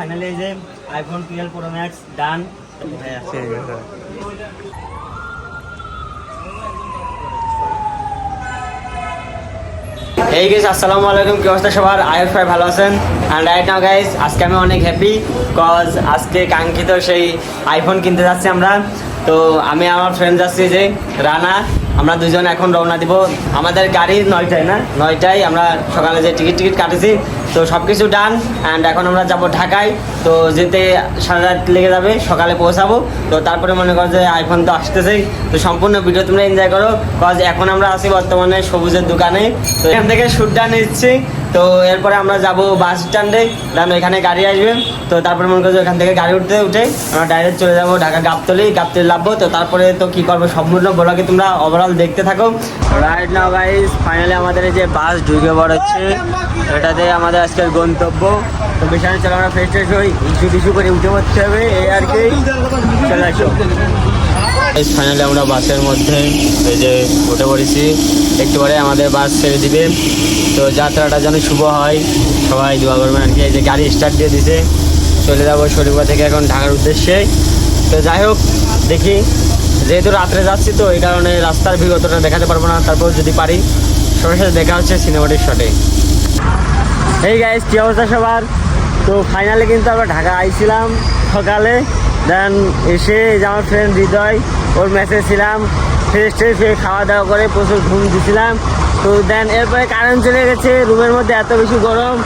Finally এই যে iPhone 12 pro max ডান। এই গাইস আসসালামু আলাইকুম, কি অবস্থা সবার? আই হোপ সবাই ভালো আছেন। অ্যান্ড রাইট নাও গাইস আজকে আমি অনেক হ্যাপি কজ আজকে কাঙ্ক্ষিত সেই আইফোন কিনতে যাচ্ছি আমরা। তো আমি আমার ফ্রেন্ড যাচ্ছি যে রানা, আমরা দুজন এখন রওনা দিব। আমাদের গাড়ি 9টায় না 9টায় আমরা সকালে যে টিকিট কাটেছি, তো সব কিছু ডান। অ্যান্ড এখন আমরা যাব ঢাকায়। তো যেতে সারা রাত লেগে যাবে, সকালে পৌঁছাবো। তো তারপরে মনে করো যে আইফোন তো আসতেছেই, তো সম্পূর্ণ ভিডিও তোমরা এনজয় করো। কজ এখন আমরা আছি বর্তমানে সবুজের দোকানে, তো এখান থেকে শ্যুটটা নিচ্ছি। তো এরপরে আমরা যাব বাস স্ট্যান্ডে, দেন ওইখানে গাড়ি আসবে। তো তারপরে মনে করছো ওখান থেকে গাড়ি উঠে আমরা ডাইরেক্ট চলে যাবো ঢাকা গাবতলি নামবো। তো তারপরে তো কি করবো সম্পূর্ণ ব্লগে তোমরা ওভারঅল দেখতে থাকো। রাইট নাও গাইস ফাইনালি আমাদের এই যে বাস ঢুকে পড়েছে, এটাতে আমাদের আজকের গন্তব্য। তো বিশাল চলো আমরা ফ্রেশ ট্রেশ হই, ইস্যু করে উঠে পড়তে হবে, এই আর কি। চলে আসো। ফাইনালি আমরা বাসের মধ্যে এই যে উঠে পড়েছি, একটু পরে আমাদের বাস ছেড়ে দিবে। তো যাত্রাটা যেন শুভ হয়, সবাই দোয়া করবেন আর কি। এই যে গাড়ি স্টার্ট দিয়ে দিছে, চলে যাবো শরীফা থেকে এখন ঢাকার উদ্দেশ্যে। তো যাই হোক দেখি, যেহেতু রাত্রে যাচ্ছি তো এই কারণে রাস্তার বিগতটা দেখাতে পারবো না, তারপর যদি পারি সরাসরি দেখা হচ্ছে সিনেমাটিক শটে। এই গাইস কী অবস্থা সবার? তো ফাইনালি কিন্তু আমরা ঢাকা আইছিলাম সকালে, দেন এসে যে আমার ফ্রেন্ড হৃদয় ওর মেসেজ ছিলাম, ফ্রেশ ট্রেশ হয়ে খাওয়া দাওয়া করে প্রচুর ঘুম দিয়েছিলাম। তো দেন এরপরে কারেন্ট চলে গেছে, রুমের মধ্যে এত বেশি গরম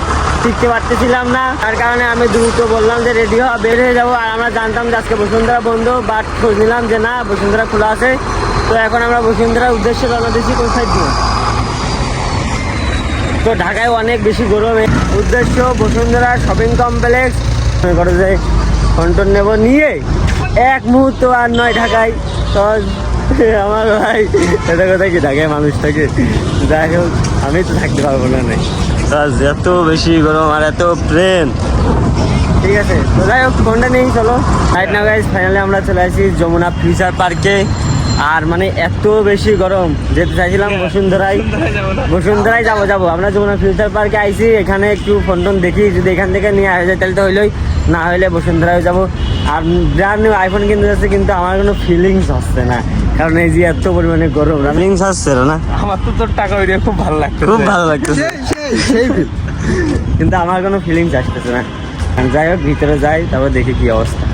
টিকতে পারতেছিলাম না। তার কারণে আমি দ্রুত বললাম যে রেডি হওয়া বের হয়ে যাবো। আর আমরা জানতাম যে আজকে বসুন্ধরা বন্ধ, বাট খোঁজ নিলাম যে না বসুন্ধরা খোলা আছে। তো এখন আমরা বসুন্ধরার উদ্দেশ্যে রওনা দিচ্ছি। কোন সাইড দিয়ে? তো ঢাকায় অনেক বেশি গরম, উদ্দেশ্য বসুন্ধরা শপিং কমপ্লেক্স। মনে করো যে কন্ট্রোল নেব নিয়ে এক মুহূর্ত আর নয় ঢাকায়। তো আমার ভাই এটা কথা কি ঢাকায় মানুষ থাকে, যাই হোক আমি তো থাকতে পারবো না। এত বেশি গরম আর এত প্লেন, ঠিক আছে। তো যাই হোক ফোনটা নিয়েই চলো। রাইট নাও গাইস ফাইনালি আমরা চলে আসি যমুনা ফিউচার পার্কে। আর মানে এত বেশি গরম, যেতে চাইছিলাম বসুন্ধরায় যাবো। আমরা যমুনা ফিউচার পার্কে আইছি, এখানে একটু ফোন টোন দেখি, যদি এখান থেকে নিয়ে আসা যায় তাহলে তো হইলোই, না হইলে বসুন্ধরায় যাবো। আর ব্র্যান্ড নিউ আইফোন কিনতে যাচ্ছে, কিন্তু আমার কোনো ফিলিংস আসছে না, কারণ এই যে এত পরিমাণে গরম ফিলিংস আসছে না। আমার তো তোর টাকা ওই খুব ভালো লাগতো, কিন্তু আমার কোনো ফিলিংস আসতেছে না। যাই হোক ভিতরে যাই, তারপর দেখি কি অবস্থা।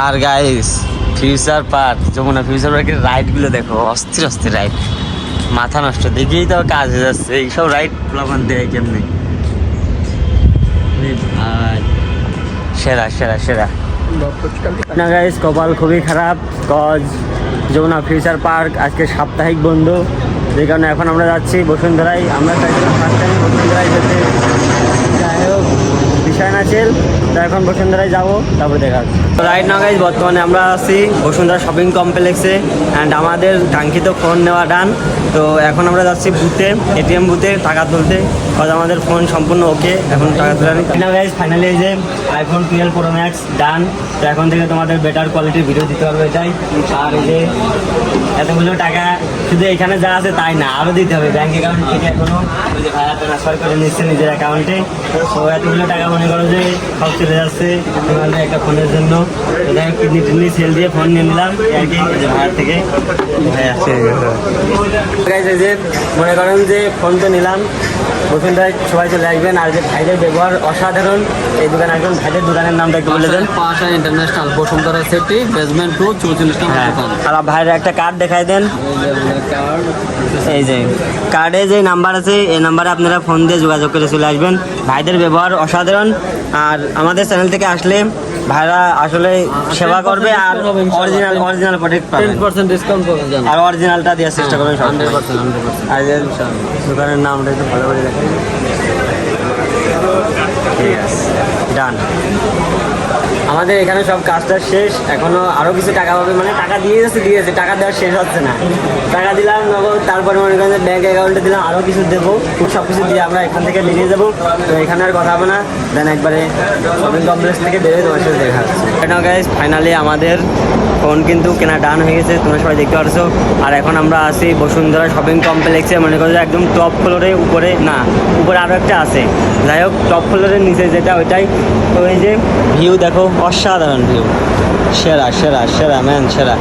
আর guys Future Park, Jamuna Future পার্কের রাইডগুলো দেখো, অস্থির রাইড, মাথা নষ্ট। দেখেই তো কাজ হয়ে যাচ্ছে, এইসব রাইড প্লাবন দেয় কেমনি ভাই, সেরা না গাইস। কপাল খুবই খারাপ, কজ যমুনা ফিউচার পার্ক আজকে সাপ্তাহিক বন্ধ, যে কারণে এখন আমরা যাচ্ছি বসুন্ধরায়। আমরা চাইছিলাম ফার্স্ট টাইম বসুন্ধরায় যেতে, যাই হোক বিষয় না ছিল। তো এখন বসুন্ধরায় যাবো, তারপর দেখা যাচ্ছে। রাইট নাও গাইস বর্তমানে আমরা আছি বসুন্ধরা শপিং কমপ্লেক্সে, অ্যান্ড আমাদের কাঙ্ক্ষিত ফোন নেওয়া ডান। তো এখন আমরা যাচ্ছি বুথে, এটিএম বুথে টাকা তুলতে, কারণ আমাদের ফোন সম্পূর্ণ ওকে, এখন টাকা তোলা নেই। গাইস ফাইনালি এই যে আইফোন 12 প্রো ম্যাক্স ডান। তো এখন থেকে তোমাদের বেটার কোয়ালিটির ভিডিও দিতে হবে এটাই। আর এই যে এতগুলো টাকা শুধু এখানে যা আছে তাই না, আরও দিতে হবে ব্যাঙ্ক অ্যাকাউন্ট থেকে, এখনও ওই যে ভাড়া ট্রান্সফার করে নিচ্ছে নিজের অ্যাকাউন্টে। তো এতগুলো টাকা মনে করো যে সব চলে যাচ্ছে একটা ফোনের জন্য। কিডনি সেল দিয়ে ফোন নিয়ে নিলাম আর কি, ভাড়া থেকে যে মনে করেন যে ফোন তো নিলাম। বসুন্ধরায় সবাই চলে আসবেন। আর যে ভাইদের ব্যবহার অসাধারণ, এই দোকানে একজন ভাইদের দোকানের নামটা একটু বলে দেন। পাশা ইন্টারন্যাশনাল বসুন্ধরা সিটি বেসমেন্ট 2 44 নম্বর দোকান। আর ভাইয়ের একটা কার্ড দেখাই দেন। এই যে কার্ডে যে নাম্বার আছে, এই নাম্বারে আপনারা ফোন দিয়ে যোগাযোগ করে চলে আসবেন। ভাইদের ব্যবহার অসাধারণ। আর আমাদের চ্যানেল থেকে আসলে ভাইরা আসলে সেবা করবে, আর অরিজিনাল প্রোডাক্ট পাবেন, 10% ডিসকাউন্ট পাবেন, আর অরিজিনালটা দেওয়ার চেষ্টা করবেন 100%। আর যে দোকানের নামটা একটু ভালো করে দেখেন। ঠিক আছে ডান। আমাদের এখানে সব কাজটা শেষ, এখনো আরো কিছু টাকা পাবে, মানে টাকা দিয়েছে, টাকা দেওয়া শেষ হচ্ছে না। টাকা দিলাম নগদ, তারপরে মনে করেন ব্যাংক অ্যাকাউন্টে দিলাম, আরো কিছু দেবো, সব কিছু দিয়ে আমরা এখান থেকে বেরিয়ে যাবো। তো এখানে আর কথা হবে না, দেন একবারে শপিং কমপ্লেক্স থেকে বেরিয়ে তোমার সাথে দেখা হচ্ছে। গাইস ফাইনালি আমাদের ফোন কিন্তু কেনা ডান হয়ে গেছে, তোমরা সবাই দেখতে পারছো। আর এখন আমরা আছি বসুন্ধরা শপিং কমপ্লেক্সে, মনে করো একদম টপ ফ্লোরে, উপরে না, উপরে আরও একটা আছে। যাই হোক, টপ ফ্লোরের নিচে যেটা ওইটাই। তো এই যে ভিউ দেখো, অসাধারণ ভিউ, সেরা সেরা সেরা ম্যান সেরা।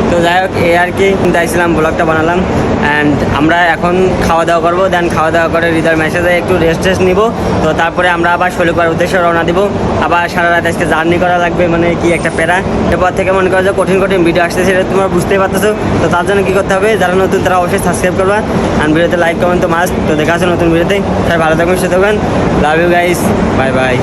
তো যাই হোক, এই আর কি চাইছিলাম, ব্লগটা বানালাম। অ্যান্ড আমরা এখন খাওয়া দাওয়া করবো, দেন খাওয়া দাওয়া করে হৃদয় মেসেজে একটু রেস্ট নিব। তো তারপরে আমরা আবার শৈলকুপার উদ্দেশ্যে রওনা দিব। আবার সারা রাত আজকে জার্নি করা লাগবে, মানে কি একটা প্যারা। এরপর থেকে মনে করো যে কঠিন কঠিন ভিডিও আসছে, সেটা তোমরা বুঝতেই পারতেছো। তো তার জন্য কী করতে হবে, যারা নতুন তারা অবশ্যই সাবস্ক্রাইব করবা, অ্যান্ড ভিডিওতে লাইক কমেন্ট তো মাস্ট। তো দেখা আছে নতুন ভিডিওতে, সবাই ভালো থাকবেন, সুস্থ থাকবেন, love you guys, bye by.